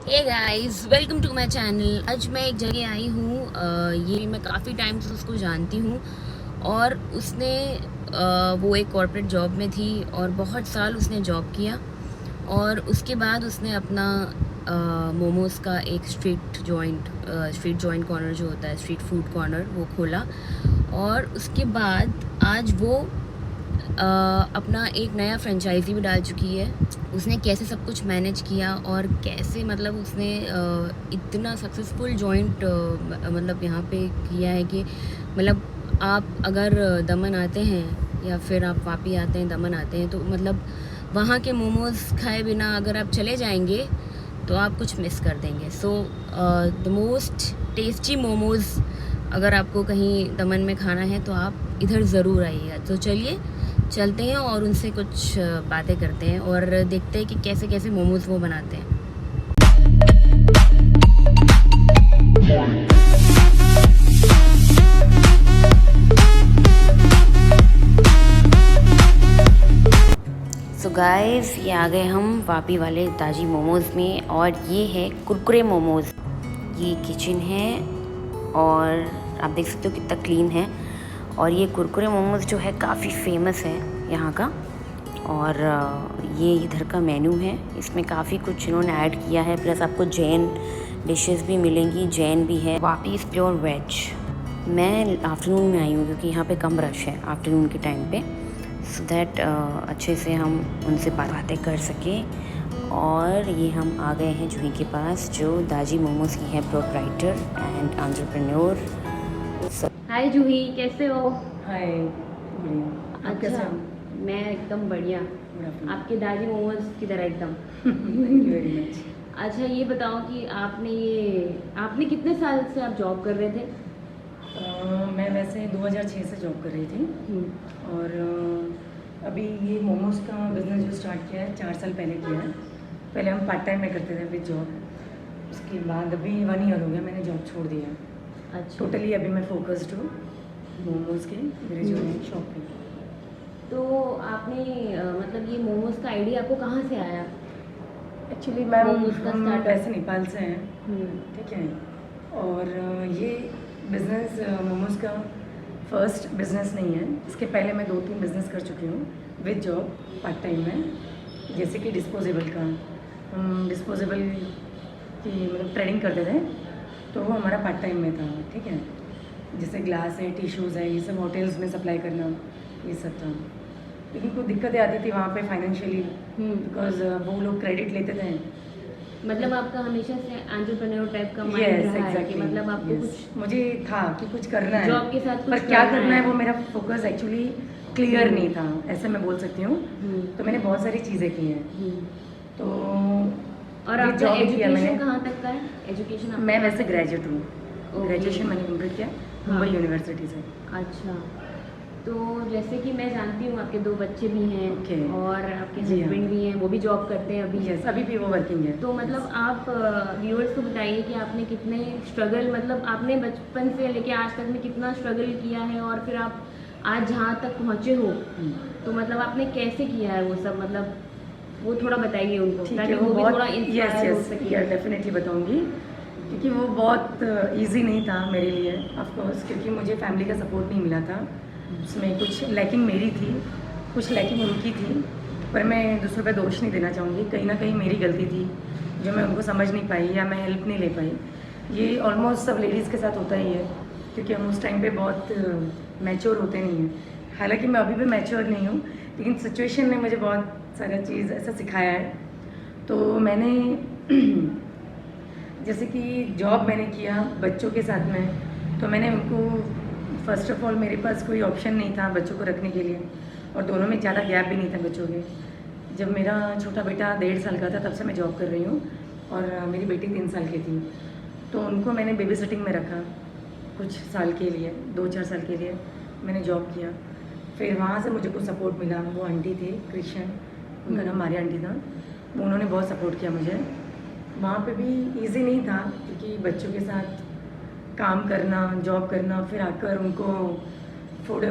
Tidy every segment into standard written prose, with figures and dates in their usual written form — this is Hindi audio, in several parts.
Hey guys, welcome to my channel. आज मैं एक जगह आई हूँ। ये मैं काफ़ी टाइम से उसको जानती हूँ और उसने वो एक कॉर्पोरेट जॉब में थी और बहुत साल उसने जॉब किया और उसके बाद उसने अपना मोमोज़ का एक स्ट्रीट जॉइंट कॉर्नर जो होता है, स्ट्रीट फूड कॉर्नर, वो खोला। और उसके बाद आज वो अपना एक नया फ्रेंचाइजी भी डाल चुकी है। उसने कैसे सब कुछ मैनेज किया और कैसे मतलब उसने इतना सक्सेसफुल जॉइंट मतलब यहाँ पे किया है कि मतलब आप अगर दमन आते हैं या फिर आप वापी आते हैं, दमन आते हैं, तो मतलब वहाँ के मोमोज़ खाए बिना अगर आप चले जाएंगे तो आप कुछ मिस कर देंगे। So the most tasty momos अगर आपको कहीं दमन में खाना है तो आप इधर ज़रूर आइएगा। तो चलिए चलते हैं और उनसे कुछ बातें करते हैं और देखते हैं कि कैसे कैसे मोमोज़ वो बनाते हैं। सो गाइस, ये आ गए हम वापी वाले ताजी मोमोज़ में और ये है कुरकुरे मोमोज़। ये किचन है और आप देख सकते हो कितना क्लीन है। और ये कुरकुरे मोमोज़ जो है काफ़ी फेमस है यहाँ का। और ये इधर का मेन्यू है, इसमें काफ़ी कुछ इन्होंने ऐड किया है। प्लस आपको जैन डिशेस भी मिलेंगी, जैन भी है। Vapi is pure veg. मैं आफ्टरनून में आई हूँ क्योंकि यहाँ पे कम रश है आफ्टरनून के टाइम पे, सो दैट अच्छे से हम उनसे बातें कर सकें। और ये हम आ गए हैं जूही के पास, जो दाजी मोमोज़ की है प्रोप्राइटर एंड एंटरप्रेन्योर। हाय जूही, कैसे हो? हाय, बढ़िया। आप कैसे अच्छा, हो? मैं एकदम बढ़िया। Good afternoon. आपके दादी मोमोज की तरह एकदम। Thank you very much. अच्छा, ये बताओ कि आपने कितने साल से आप जॉब कर रहे थे? मैं वैसे 2006 से जॉब कर रही थी और अभी ये मोमोज का बिज़नेस जो स्टार्ट किया है 4 साल पहले किया है। पहले हम पार्ट टाइम में करते थे विद जॉब। उसके बाद अभी 1 ईयर हो गया मैंने जॉब छोड़ दिया है। अच्छा, टोटली अभी मैं फोकस्ड हूँ मोमोज के मेरे जो है शॉप पे। तो आपने मतलब ये मोमोज का आइडिया आपको कहाँ से आया? एक्चुअली मैम मोमोज का हम स्टार्टअप। वैसे नेपाल से हैं, ठीक है। और ये बिज़नेस मोमोज़ का फर्स्ट बिज़नेस नहीं है। इसके पहले मैं 2-3 बिज़नेस कर चुकी हूँ विद जॉब पार्ट टाइम में। जैसे कि डिस्पोजेबल का, हम डिस्पोजेबल की मतलब ट्रेडिंग करते थे, तो वो हमारा पार्ट टाइम में था, ठीक है। जैसे ग्लास है, टिश्यूज़ है, ये सब होटल्स में सप्लाई करना, ये सब था। लेकिन कुछ दिक्कतें आती थी वहाँ पे फाइनेंशियली, बिकॉज वो लोग क्रेडिट लेते थे। मतलब आपका हमेशा से एंटरप्रेन्योर टाइप का माइंड यस रहा है कि एग्जैक्टली, मतलब आपको यस मुझे था कि कुछ करना है, जॉब के साथ कुछ पर क्या करना करना है है। वो मेरा फोकस एक्चुअली क्लियर नहीं था, ऐसे मैं बोल सकती हूँ। तो मैंने बहुत सारी चीज़ें की हैं। तो और ये आपका जॉब भी किया एजुकेशन मैंने। कहाँ तक का है? एजुकेशन मैं वैसे ग्रेजुएट हूँ, ओके। ग्रेजुएशन मैंने कंप्लीट किया मुंबई यूनिवर्सिटी से। अच्छा, तो जैसे कि मैं जानती हूँ आपके 2 बच्चे भी हैं ओके। और आपके जी हाँ। हस्बैंड भी हैं, वो भी जॉब करते हैं अभी। यस, अभी भी वो वर्किंग है। तो मतलब आप व्यूअर्स को बताइए कि आपने कितने स्ट्रगल, मतलब आपने बचपन से लेके आज तक में कितना स्ट्रगल किया है और फिर आप आज जहाँ तक पहुँचे हो, तो मतलब आपने कैसे किया है वो सब, मतलब वो थोड़ा बताइए उनको ठीक ताकि है। वो वो भी बहुत थोड़ा इंस्पायर हो यस सके। यस डेफिनेटली बताऊंगी, क्योंकि वो बहुत इजी नहीं था मेरे लिए ऑफ कोर्स, क्योंकि मुझे फैमिली का सपोर्ट नहीं मिला था। उसमें कुछ लैकिंग मेरी थी, कुछ लैकिंग उनकी थी, पर मैं दूसरों पे दोष नहीं देना चाहूँगी। कहीं ना कहीं मेरी गलती थी जो मैं उनको समझ नहीं पाई या मैं हेल्प नहीं ले पाई। ये ऑलमोस्ट सब लेडीज़ के साथ होता ही है, क्योंकि हम उस टाइम पे बहुत मैच्योर होते नहीं हैं। हालांकि मैं अभी भी मैच्योर नहीं हूँ, लेकिन सिचुएशन ने मुझे बहुत सारा चीज़ ऐसा सिखाया है। तो मैंने जैसे कि जॉब मैंने किया बच्चों के साथ में, तो मैंने उनको फ़र्स्ट ऑफ ऑल मेरे पास कोई ऑप्शन नहीं था बच्चों को रखने के लिए, और दोनों में ज़्यादा गैप भी नहीं था बच्चों के। जब मेरा छोटा बेटा 1.5 साल का था तब से मैं जॉब कर रही हूँ, और मेरी बेटी 3 साल की थी। तो उनको मैंने बेबी सिटिंग में रखा कुछ साल के लिए, 2-4 साल के लिए मैंने जॉब किया। फिर वहाँ से मुझे कुछ सपोर्ट मिला। वो आंटी थे क्रिश्चियन, उनका नाम मारिया आंटी था, वो उन्होंने बहुत सपोर्ट किया मुझे। वहाँ पे भी इजी नहीं था, क्योंकि बच्चों के साथ काम करना, जॉब करना, फिर आकर उनको फूड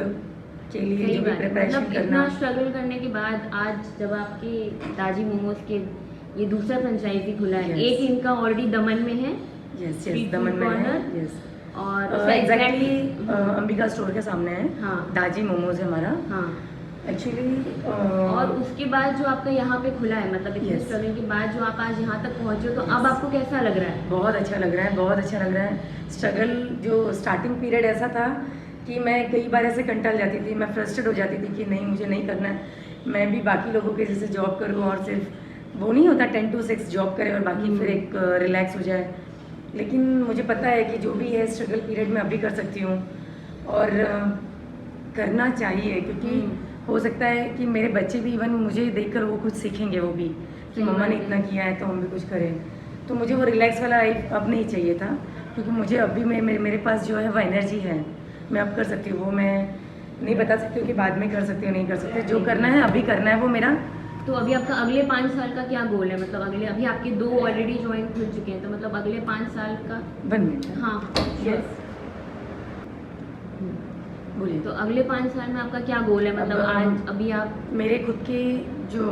के लिए सही जो भी बात है, प्रिपरेशन मतलब करना। इतना स्ट्रगल करने के बाद आज जब आपके दाजी मोमोज के ये दूसरा फ्रेंचाइजी खुला है। Yes. एक इनका ऑलरेडी दमन में है यस Street यस दमन food में है, corner? यस और उसका एग्जैक्टली exact- अंबिका स्टोर के सामने है। हाँ। दाजी मोमोज है हमारा हाँ। एक्चुअली। और उसके बाद जो आपका यहाँ पे खुला है, मतलब इतने Yes. स्ट्रगल के बाद जो आप आज यहाँ तक पहुँचे हो, तो अब आपको कैसा लग रहा है? बहुत अच्छा लग रहा है, बहुत अच्छा लग रहा है। स्ट्रगल जो स्टार्टिंग पीरियड ऐसा था कि मैं कई बार ऐसे कंटाल जाती थी, मैं फ्रस्ट्रेट हो जाती थी कि नहीं मुझे नहीं करना है, मैं भी बाकी लोगों के जैसे जॉब करूँ और सिर्फ वो नहीं होता 10 to 6 जॉब करे और बाकी फिर एक रिलैक्स हो जाए। लेकिन मुझे पता है कि जो भी है स्ट्रगल पीरियड में अभी कर सकती हूँ और करना चाहिए, क्योंकि हो सकता है कि मेरे बच्चे भी इवन मुझे देखकर वो कुछ सीखेंगे, वो भी कि सही मम्मा ने बात है। इतना किया है तो हम भी कुछ करें। तो मुझे वो रिलैक्स वाला लाइफ अब नहीं चाहिए था, क्योंकि मुझे अभी मेरे पास जो है वो एनर्जी है, मैं अब कर सकती हूँ। वो मैं नहीं बता सकती हूँ कि बाद में कर सकती हूँ नहीं कर सकती, जो करना है अभी करना है वो मेरा। तो अभी आपका अगले 5 साल का क्या गोल है? मतलब अगले, अभी आपके 2 ऑलरेडी जॉइंट खुल चुके हैं, तो मतलब अगले 5 साल का। 1 मिनट। हाँ, यस बोलिए। तो अगले 5 साल में आपका क्या गोल है? मतलब अब, आज अभी आप मेरे खुद के जो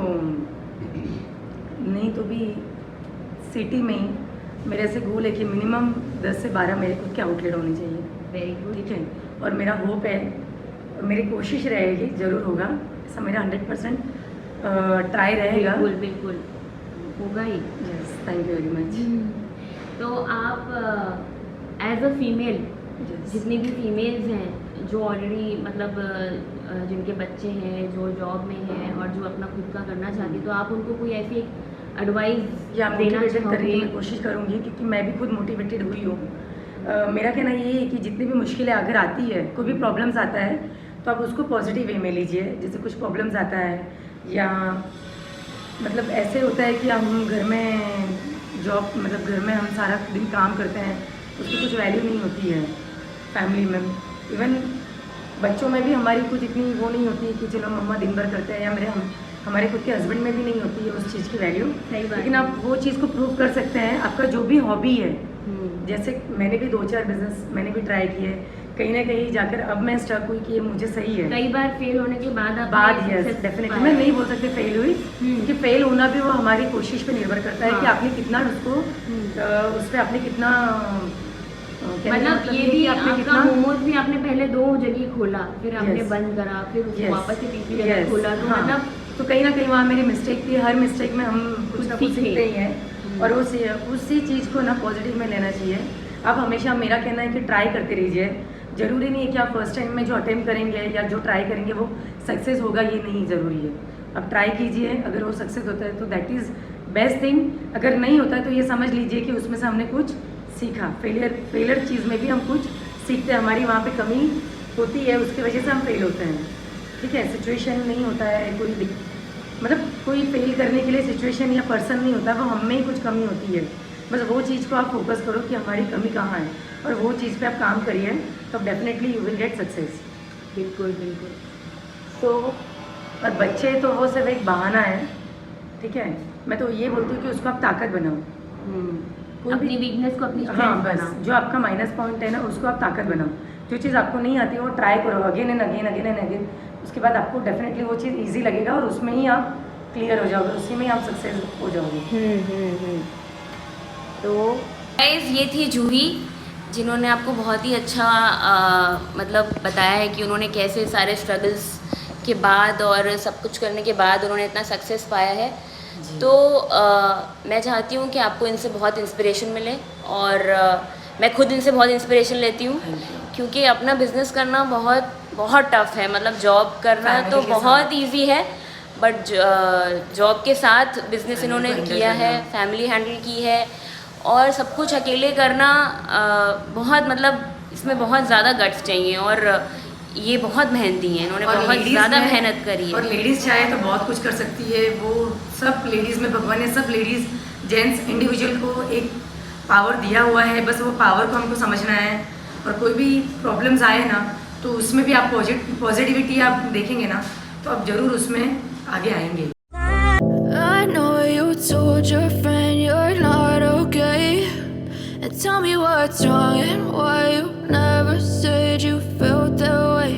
नहीं तो भी सिटी में ही मेरे ऐसे गोल है कि मिनिमम 10 से 12 मेरे खुद के आउटलेट होने चाहिए। Very good. ठीक है, और मेरा होप है, मेरी कोशिश रहेगी, ज़रूर होगा ऐसा, मेरा 100% ट्राई रहेगा। बिल्कुल बिल्कुल होगा ही। Yes, thank you very much. तो आप एज अ फीमेल, जितनी भी फीमेल्स हैं जो ऑलरेडी मतलब जिनके बच्चे हैं, जो जॉब में हैं और जो अपना खुद का करना चाहती है, तो आप उनको कोई ऐसी एक एडवाइस या देना मोटिवेटेड करने की चाहोगे? मैं कोशिश करूँगी, क्योंकि मैं भी खुद मोटिवेटेड हुई हूँ। मेरा कहना ये है कि जितनी भी मुश्किलें अगर आती है, कोई भी प्रॉब्लम्स आता है, तो आप उसको पॉजिटिव वे में लीजिए। जैसे कुछ प्रॉब्लम्स आता है या मतलब ऐसे होता है कि हम घर में जॉब, मतलब घर में हम सारा दिन काम करते हैं, उसकी कुछ वैल्यू नहीं होती है फैमिली में। इवन बच्चों में भी हमारी कुछ इतनी वो नहीं होती है कि चलो मम्मा दिन भर करते हैं, या हमारे खुद के हस्बैंड में भी नहीं होती है उस चीज़ की वैल्यू। सही बात लेकिन है। आप वो चीज़ को प्रूव कर सकते हैं, आपका जो भी हॉबी है। हम्म, जैसे मैंने भी 2-4 बिजनेस मैंने भी ट्राई किए, कहीं ना कहीं जाकर अब मैं स्टक हुई कि ये मुझे सही है। कई बार फेल होने के बाद आप यस डेफिनेटली, मैं नहीं बोल सकती फेल हुई, क्योंकि फेल होना भी वो हमारी कोशिश पे निर्भर करता है कि हाँ। आपने कितना उसको उस पर आपने कितना कहने का मतलब ये है भी कि आपने आपका मोमोज भी आपने पहले 2 जगह खोला, फिर आपने Yes. बंद करा, फिर उसको Yes. वापस से तीसरी जगह Yes. खोला, तो हाँ। मतलब तो कहीं ना कहीं वहाँ मेरी मिस्टेक थी। हर मिस्टेक में हम कुछ ना कुछ सीखे। सीखते ही हैं, और उसी चीज़ को ना पॉजिटिव में लेना चाहिए। आप हमेशा, मेरा कहना है कि ट्राई करते रहिए। ज़रूरी नहीं है कि आप फर्स्ट टाइम में जो अटेम्प्ट करेंगे या जो ट्राई करेंगे वो सक्सेस होगा, ये नहीं ज़रूरी है। आप ट्राई कीजिए, अगर वो सक्सेस होता है तो दैट इज़ बेस्ट थिंग। अगर नहीं होता है तो ये समझ लीजिए कि उसमें से हमने कुछ सीखा। फेलियर चीज़ में भी हम कुछ सीखते हैं, हमारी वहाँ पे कमी होती है, उसकी वजह से हम फेल होते हैं। ठीक है, सिचुएशन नहीं होता है कोई, मतलब कोई फेल करने के लिए सिचुएशन या पर्सन नहीं होता, वो हम में ही कुछ कमी होती है। बस वो चीज़ को आप फोकस करो कि हमारी कमी कहाँ है, और वो चीज़ पे आप काम करिए, तो definitely you will get success. बिल्कुल बिल्कुल। तो और बच्चे तो वो सिर्फ एक बहाना है। ठीक है, मैं तो ये बोलती हूँ कि उसको आप ताकत बनाओ। कोई अपनी भी, वीकनेस को अपनी हाँ स्ट्रेंथ बस, बनाओ। जो आपका माइनस पॉइंट है ना उसको आप ताकत बनाओ। जो चीज़ आपको नहीं आती है वो ट्राई करो again and again again and again, उसके बाद आपको डेफिनेटली वो चीज़ ईजी लगेगा और उसमें ही आप क्लियर हो जाओगे, उसी में ही आप सक्सेस हो जाओगे। तो गाइस, ये थी जूही, जिन्होंने आपको बहुत ही अच्छा मतलब बताया है कि उन्होंने कैसे सारे स्ट्रगल्स के बाद और सब कुछ करने के बाद उन्होंने इतना सक्सेस पाया है। तो मैं चाहती हूँ कि आपको इनसे बहुत इंस्पिरेशन मिले, और मैं खुद इनसे बहुत इंस्पिरेशन लेती हूँ, Thank you. क्योंकि अपना बिजनेस करना बहुत बहुत टफ है। मतलब जॉब करना Family तो के बहुत इजी है, बट जॉब के साथ बिजनेस Family इन्होंने को handle किया है, करना। फैमिली हैंडल की है, और सब कुछ अकेले करना बहुत, मतलब इसमें बहुत ज़्यादा गट्स चाहिए, और ये बहुत मेहनती हैं, इन्होंने और बहुत ladies ज़्यादा में- मेहनत करी और है। लेडीज़ चाहे तो बहुत कुछ कर सकती है। वो सब लेडीज़ में भगवान ने सब लेडीज़ जेंट्स इंडिविजुअल को एक पावर दिया हुआ है, बस वो पावर को हमको समझना है। और कोई भी प्रॉब्लम्स आए ना, तो उसमें भी आप पॉजिटिविटी आप देखेंगे ना, तो आप ज़रूर उसमें आगे आएंगे। I know you told your friend you're not okay, and tell me what's wrong and why you never said you felt that way.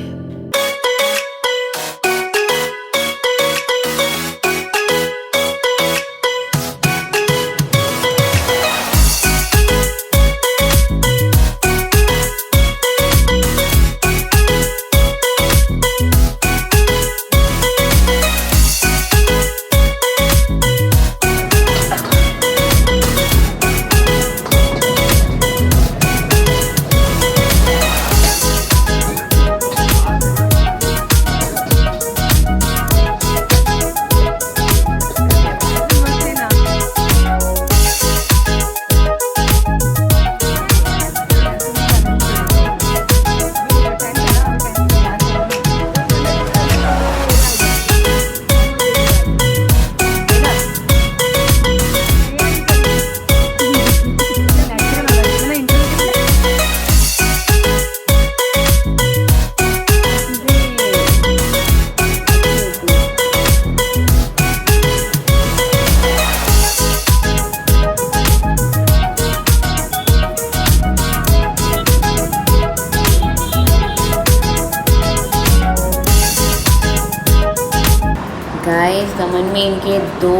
Guys दमन में इनके दो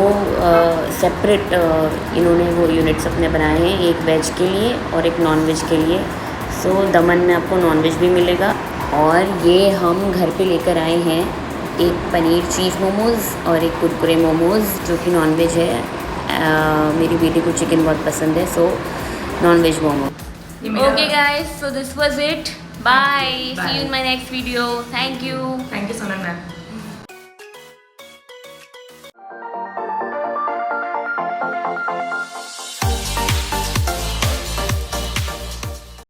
सेपरेट इन्होंने वो यूनिट्स अपने बनाए हैं, एक वेज के लिए और एक नॉन वेज के लिए। सो दमन में आपको नॉन वेज भी मिलेगा। और ये हम घर पे लेकर आए हैं एक पनीर चीज़ मोमोज़ और एक कुरकुरे मोमोज़ जो कि नॉन वेज है। मेरी बेटी को चिकन बहुत पसंद है, सो नॉन वेज मोमोज। ये मेरा- okay guys, so this was it. Bye, see Bye. You in my next video. Thank you. Thank you Sonal ma'am.